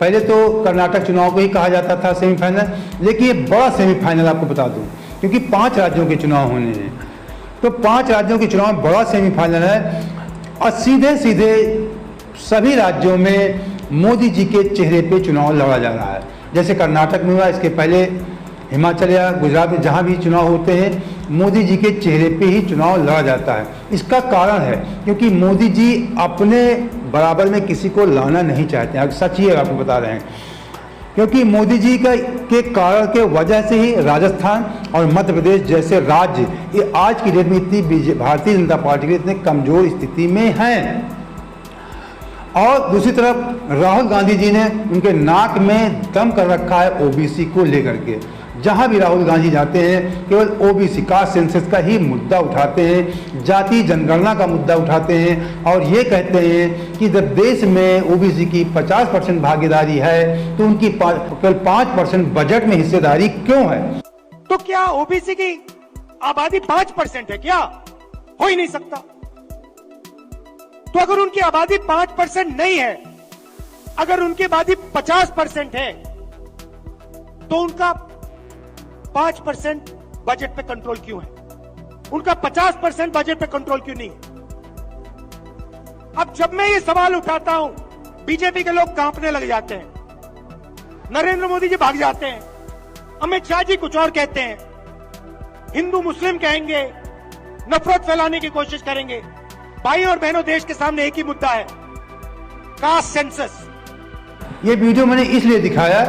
पहले तो कर्नाटक चुनाव को ही कहा जाता था सेमीफाइनल, लेकिन ये बड़ा सेमीफाइनल आपको बता दूं, क्योंकि 5 राज्यों के चुनाव होने हैं। तो 5 राज्यों के चुनाव में बड़ा सेमीफाइनल है और सीधे सीधे सभी राज्यों में मोदी जी के चेहरे पे चुनाव लड़ा जा रहा है। जैसे कर्नाटक में हुआ, इसके पहले हिमाचल या गुजरात में जहाँ भी चुनाव होते हैं मोदी जी के चेहरे पे ही चुनाव लड़ा जाता है। इसका कारण है क्योंकि मोदी जी अपने बराबर में किसी को लाना नहीं चाहते हैं। सच ही आपको बता रहे हैं, क्योंकि मोदी जी के कारण के वजह से ही राजस्थान और मध्य प्रदेश जैसे राज्य ये आज की डेट में इतनी भारतीय जनता पार्टी के इतने कमजोर स्थिति में हैं। और दूसरी तरफ राहुल गांधी जी ने उनके नाक में दम कर रखा है ओबीसी को लेकर के। जहां भी राहुल गांधी जाते हैं केवल ओबीसी कास्ट सेंसस का ही मुद्दा उठाते हैं, जाति जनगणना का मुद्दा उठाते हैं और ये कहते हैं कि जब देश में ओबीसी की 50% भागीदारी है तो उनकी केवल 5% बजट में हिस्सेदारी क्यों है। तो क्या ओबीसी की आबादी 5% है? क्या हो ही नहीं सकता। तो अगर उनकी आबादी 5% नहीं है, अगर उनकी आबादी 50% है, तो उनका 5% बजट पे कंट्रोल क्यों है? उनका 50% बजट पे कंट्रोल क्यों नहीं है? अब जब मैं ये सवाल उठाता हूं, बीजेपी के लोग कांपने लग जाते हैं, नरेंद्र मोदी जी भाग जाते हैं, अमित शाह जी कुछ और कहते हैं, हिंदू मुस्लिम कहेंगे, नफरत फैलाने की कोशिश करेंगे। भाई और बहनों, देश के सामने एक ही मुद्दा है, कास्ट सेंसस। ये वीडियो मैंने इसलिए दिखाया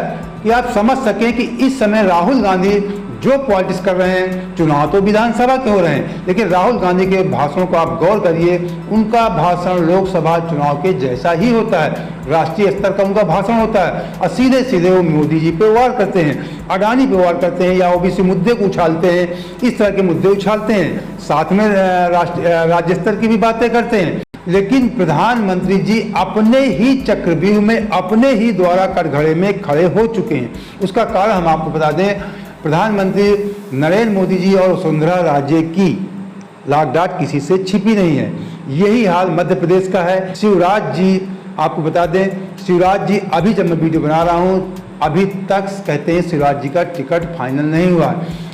कि आप समझ सकें कि इस समय राहुल गांधी जो पॉलिटिक्स कर रहे हैं, चुनाव तो विधानसभा के हो रहे हैं, लेकिन राहुल गांधी के भाषणों को आप गौर करिए, उनका भाषण लोकसभा चुनाव के जैसा ही होता है, राष्ट्रीय स्तर का उनका भाषण होता है और सीधे सीधे वो मोदी जी पे वार करते हैं, अडानी पे वार करते हैं या ओबीसी मुद्दे को उछालते हैं, इस तरह के मुद्दे उछालते हैं, साथ में राज्य स्तर की भी बातें करते हैं। लेकिन प्रधानमंत्री जी अपने ही चक्रव्यूह में अपने ही द्वारा कटघरे में खड़े हो चुके हैं। उसका कारण हम आपको बता दें, प्रधानमंत्री नरेंद्र मोदी जी और वसुंधरा राजे की लाग-डाट किसी से छिपी नहीं है। यही हाल मध्य प्रदेश का है। शिवराज जी, आपको बता दें, शिवराज जी अभी जब मैं वीडियो बना रहा हूँ अभी तक कहते हैं शिवराज जी का टिकट फाइनल नहीं हुआ,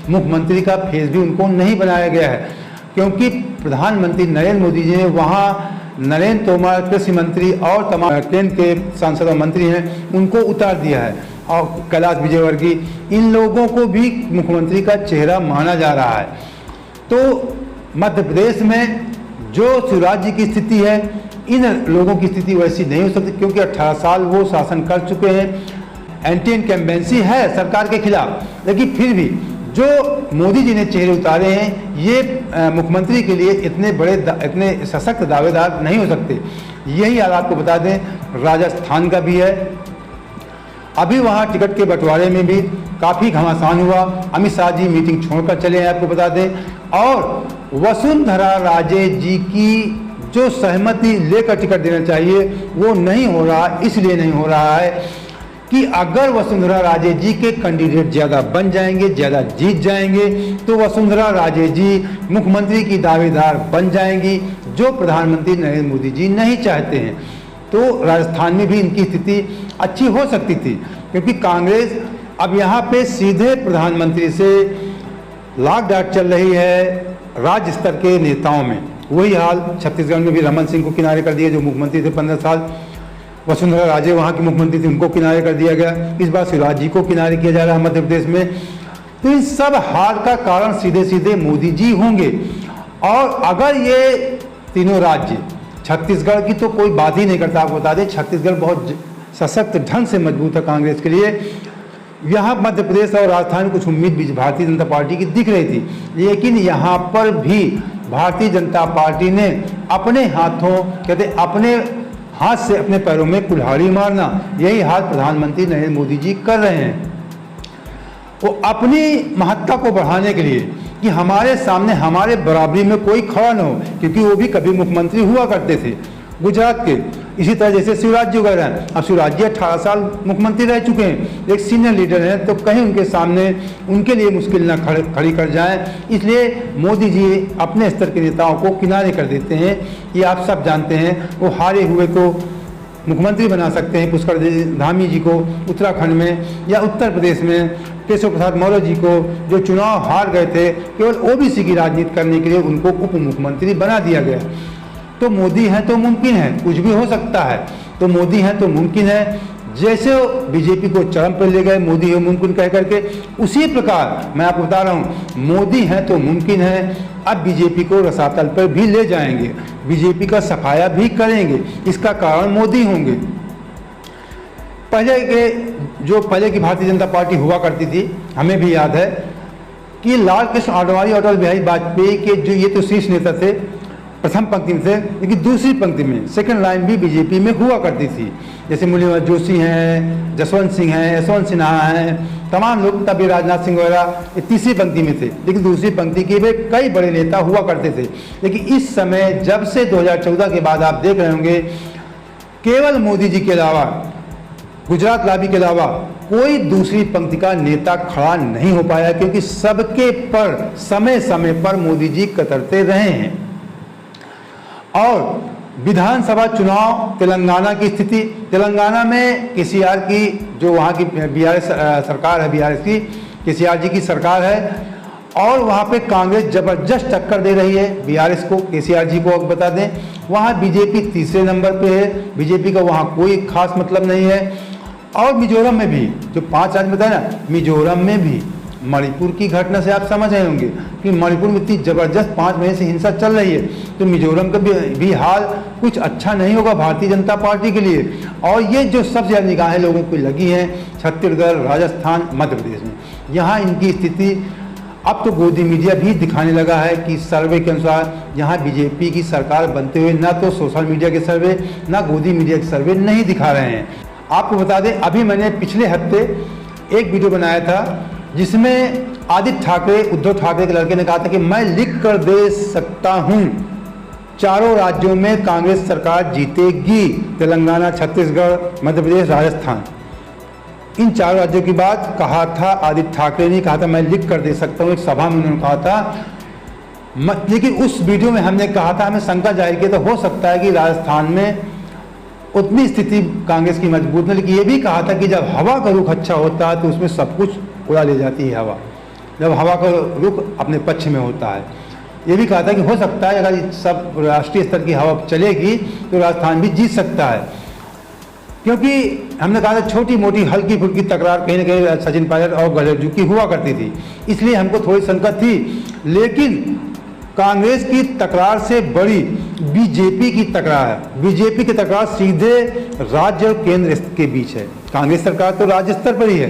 मुख्यमंत्री का फेस भी उनको नहीं बनाया गया है, क्योंकि प्रधानमंत्री नरेंद्र मोदी जी ने वहाँ नरेंद्र तोमर कृषि मंत्री और तमाम केंद्र के सांसद और मंत्री हैं उनको उतार दिया है और कैलाश विजयवर्गीय, इन लोगों को भी मुख्यमंत्री का चेहरा माना जा रहा है। तो मध्य प्रदेश में जो शिवराज जी की स्थिति है, इन लोगों की स्थिति वैसी नहीं हो सकती, क्योंकि 18 साल वो शासन कर चुके हैं, एंटी इनकम्बेंसी है सरकार के खिलाफ, लेकिन फिर भी जो मोदी जी ने चेहरे उतारे हैं ये मुख्यमंत्री के लिए इतने सशक्त दावेदार नहीं हो सकते। यही हाल आपको बता दें राजस्थान का भी है। अभी वहाँ टिकट के बंटवारे में भी काफ़ी घमासान हुआ, अमित शाह जी मीटिंग छोड़कर चले हैं, आपको बता दें। और वसुंधरा राजे जी की जो सहमति लेकर टिकट देना चाहिए वो नहीं हो रहा, इसलिए नहीं हो रहा है कि अगर वसुंधरा राजे जी के कैंडिडेट ज़्यादा बन जाएंगे, ज़्यादा जीत जाएंगे, तो वसुंधरा राजे जी मुख्यमंत्री की दावेदार बन जाएंगी, जो प्रधानमंत्री नरेंद्र मोदी जी नहीं चाहते हैं। तो राजस्थान में भी इनकी स्थिति अच्छी हो सकती थी, क्योंकि कांग्रेस अब यहाँ पे सीधे प्रधानमंत्री से लाग-डाट चल रही है राज्य स्तर के नेताओं में। वही हाल छत्तीसगढ़ में भी रमन सिंह को किनारे कर दिया, जो मुख्यमंत्री थे 15 साल। वसुंधरा राजे वहाँ की मुख्यमंत्री थी, उनको किनारे कर दिया गया। इस बार शिवराज जी को किनारे किया जा रहा है मध्य प्रदेश में। तो इन सब हार का कारण सीधे सीधे मोदी जी होंगे। और अगर ये तीनों राज्य, छत्तीसगढ़ की तो कोई बात ही नहीं करता, आपको बता दें छत्तीसगढ़ बहुत सशक्त ढंग से मजबूत है कांग्रेस के लिए। यहाँ मध्य प्रदेश और राजस्थान में कुछ उम्मीद भी भारतीय जनता पार्टी की दिख रही थी, लेकिन यहाँ पर भी भारतीय जनता पार्टी ने अपने हाथों, कहते अपने हाथ से अपने पैरों में कुल्हाड़ी मारना, यही हाल प्रधानमंत्री नरेंद्र मोदी जी कर रहे हैं। वो अपनी महत्ता को बढ़ाने के लिए कि हमारे सामने हमारे बराबरी में कोई खड़ा न हो, क्योंकि वो भी कभी मुख्यमंत्री हुआ करते थे गुजरात के। इसी तरह जैसे शिवराज जी वगैरह हैं, अब शिवराज जी 18 साल मुख्यमंत्री रह चुके हैं, एक सीनियर लीडर हैं, तो कहीं उनके सामने उनके लिए मुश्किल न खड़ी कर जाए, इसलिए मोदी जी अपने स्तर के नेताओं को किनारे कर देते हैं। ये आप सब जानते हैं। वो हारे हुए को मुख्यमंत्री बना सकते हैं पुष्कर धामी जी को उत्तराखंड में, या उत्तर प्रदेश में केशव प्रसाद मौर्य जी को जो चुनाव हार गए थे, केवल ओबीसी की राजनीति करने के लिए उनको उप मुख्यमंत्री बना दिया गया। तो मोदी हैं तो मुमकिन है, कुछ भी हो सकता है। तो मोदी हैं तो मुमकिन है। जैसे बीजेपी को चरम पर ले गए मोदी है मुमकिन कह करके, उसी प्रकार मैं आपको बता रहा हूँ मोदी हैं तो मुमकिन है। अब बीजेपी को रसातल पर भी ले जाएंगे, बीजेपी का सफाया भी करेंगे। इसका कारण मोदी होंगे। पहले की भारतीय जनता पार्टी हुआ करती थी, हमें भी याद है कि लाल कृष्ण आडवाणी और अटल बिहारी वाजपेयी के जो ये तो शीर्ष नेता थे, प्रथम पंक्ति में थे, लेकिन दूसरी पंक्ति में सेकंड लाइन भी बीजेपी में हुआ करती थी। जैसे मुरलीधर जोशी हैं, जसवंत सिंह हैं, यशवंत सिन्हा हैं, तमाम लोग, तभी राजनाथ सिंह वगैरह ये तीसरी पंक्ति में थे, लेकिन दूसरी पंक्ति के भी कई बड़े नेता हुआ करते थे। लेकिन इस समय जब से 2014 के बाद आप देख रहे होंगे केवल मोदी जी के अलावा, गुजरात लाबी के अलावा कोई दूसरी पंक्ति का नेता खड़ा नहीं हो पाया, क्योंकि सबके पर समय समय पर मोदी जी कतरते रहे हैं। और विधानसभा चुनाव, तेलंगाना की स्थिति, तेलंगाना में केसीआर की जो वहाँ की बीआरएस सरकार है, बीआरएस की केसीआर जी की सरकार है, और वहाँ पे कांग्रेस जबरदस्त टक्कर दे रही है बीआरएस को, केसीआर जी को बता दें। वहाँ बीजेपी तीसरे नंबर पे है, बीजेपी का वहाँ कोई खास मतलब नहीं है। और मिजोरम में भी जो 5 राज्य बताए ना, मिजोरम में भी मणिपुर की घटना से आप समझ रहे होंगे कि मणिपुर में इतनी जबरदस्त 5 महीने से हिंसा चल रही है, तो मिजोरम का भी हाल कुछ अच्छा नहीं होगा भारतीय जनता पार्टी के लिए। और ये जो सबसे ज़्यादा निगाहें लोगों को लगी हैं छत्तीसगढ़, राजस्थान, मध्य प्रदेश में, यहाँ इनकी स्थिति अब तो गोदी मीडिया भी दिखाने लगा है कि सर्वे के अनुसार यहाँ बीजेपी की सरकार बनते हुए ना तो सोशल मीडिया के सर्वे ना गोदी मीडिया के सर्वे नहीं दिखा रहे हैं। आपको बता दें, अभी मैंने पिछले हफ्ते एक वीडियो बनाया था जिसमें आदित्य ठाकरे, उद्धव ठाकरे के लड़के ने कहा था कि मैं लिख कर दे सकता हूं 4 राज्यों में कांग्रेस सरकार जीतेगी, तेलंगाना, छत्तीसगढ़, मध्य प्रदेश, राजस्थान। इन 4 राज्यों की बात कहा था आदित्य ठाकरे ने, कहा था मैं लिख कर दे सकता हूं। एक सभा में उन्होंने कहा था, लेकिन उस वीडियो में हमने कहा था, हमें शंका जाहिर की तो हो सकता है कि राजस्थान में उतनी स्थिति कांग्रेस की मजबूत नहीं, लेकिन ये भी कहा था कि जब हवा का रुख अच्छा होता है तो उसमें सब कुछ उड़ा ले जाती है हवा, जब हवा का रुख अपने पक्ष में होता है। ये भी कहा था कि हो सकता है अगर सब राष्ट्रीय स्तर की हवा चलेगी तो राजस्थान भी जीत सकता है, क्योंकि हमने कहा था छोटी मोटी हल्की फुल्की तकरार कहीं ना कहीं सचिन पायलट और गलेरजू की हुआ करती थी, इसलिए हमको थोड़ी शंका थी। लेकिन कांग्रेस की तकरार से बड़ी बीजेपी की तकरार है। बीजेपी की तकरार सीधे राज्य और केंद्र के बीच है। कांग्रेस सरकार तो राज्य स्तर पर ही है,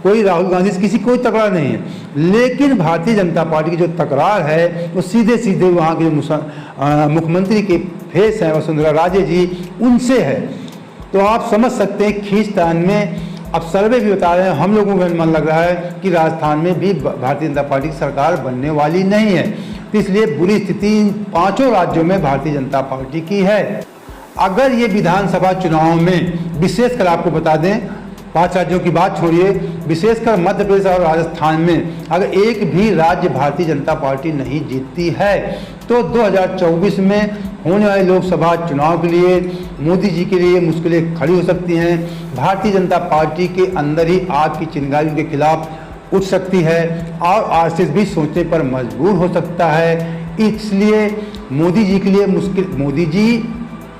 कोई राहुल गांधी से किसी कोई तकरार नहीं है, लेकिन भारतीय जनता पार्टी की जो तकरार है वो सीधे सीधे वहाँ के जो मुख्यमंत्री के फेस हैं वसुंधरा राजे जी, उनसे है। तो आप समझ सकते हैं खींचतान में। अब सर्वे भी बता रहे हैं, हम लोगों का मन लग रहा है कि राजस्थान में भी भारतीय जनता पार्टी की सरकार बनने वाली नहीं है। तो इसलिए बुरी स्थिति 5 राज्यों में भारतीय जनता पार्टी की है। अगर ये विधानसभा चुनाव में, विशेषकर आपको बता दें 5 राज्यों की बात छोड़िए, विशेषकर मध्य प्रदेश और राजस्थान में अगर एक भी राज्य भारतीय जनता पार्टी नहीं जीतती है तो 2024 में होने वाले लोकसभा चुनाव के लिए मोदी जी के लिए मुश्किलें खड़ी हो सकती हैं। भारतीय जनता पार्टी के अंदर ही आग की चिंगारी के खिलाफ उठ सकती है और आरएसएस भी सोचने पर मजबूर हो सकता है। इसलिए मोदी जी के लिए मुश्किल, मोदी जी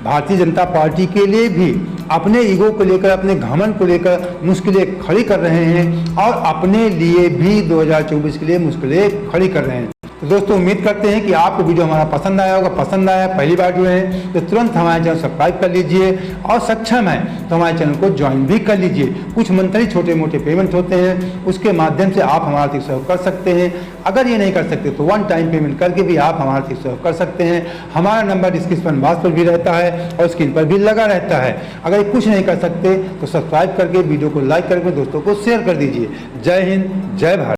भारतीय जनता पार्टी के लिए भी अपने ईगो को लेकर, अपने घमंड को लेकर मुश्किलें खड़ी कर रहे हैं और अपने लिए भी 2024 के लिए मुश्किलें खड़ी कर रहे हैं। तो दोस्तों उम्मीद करते हैं कि आपको वीडियो हमारा पसंद आया होगा। पसंद आया, पहली बार जुड़े हैं तो तुरंत हमारे चैनल सब्सक्राइब कर लीजिए और सक्षम है तो हमारे चैनल को ज्वाइन भी कर लीजिए। कुछ मंथली छोटे मोटे पेमेंट होते हैं, उसके माध्यम से आप हमारा आर्थिक सहयोग कर सकते हैं। अगर ये नहीं कर सकते तो 1 टाइम पेमेंट करके भी आप हमारा आर्थिक सहयोग कर सकते हैं। हमारा नंबर डिस्क्रिप्शन बॉक्स पर भी रहता है और स्क्रीन पर भी लगा रहता है। अगर ये कुछ नहीं कर सकते तो सब्सक्राइब करके वीडियो को लाइक करके दोस्तों को शेयर कर दीजिए। जय हिंद, जय भारत।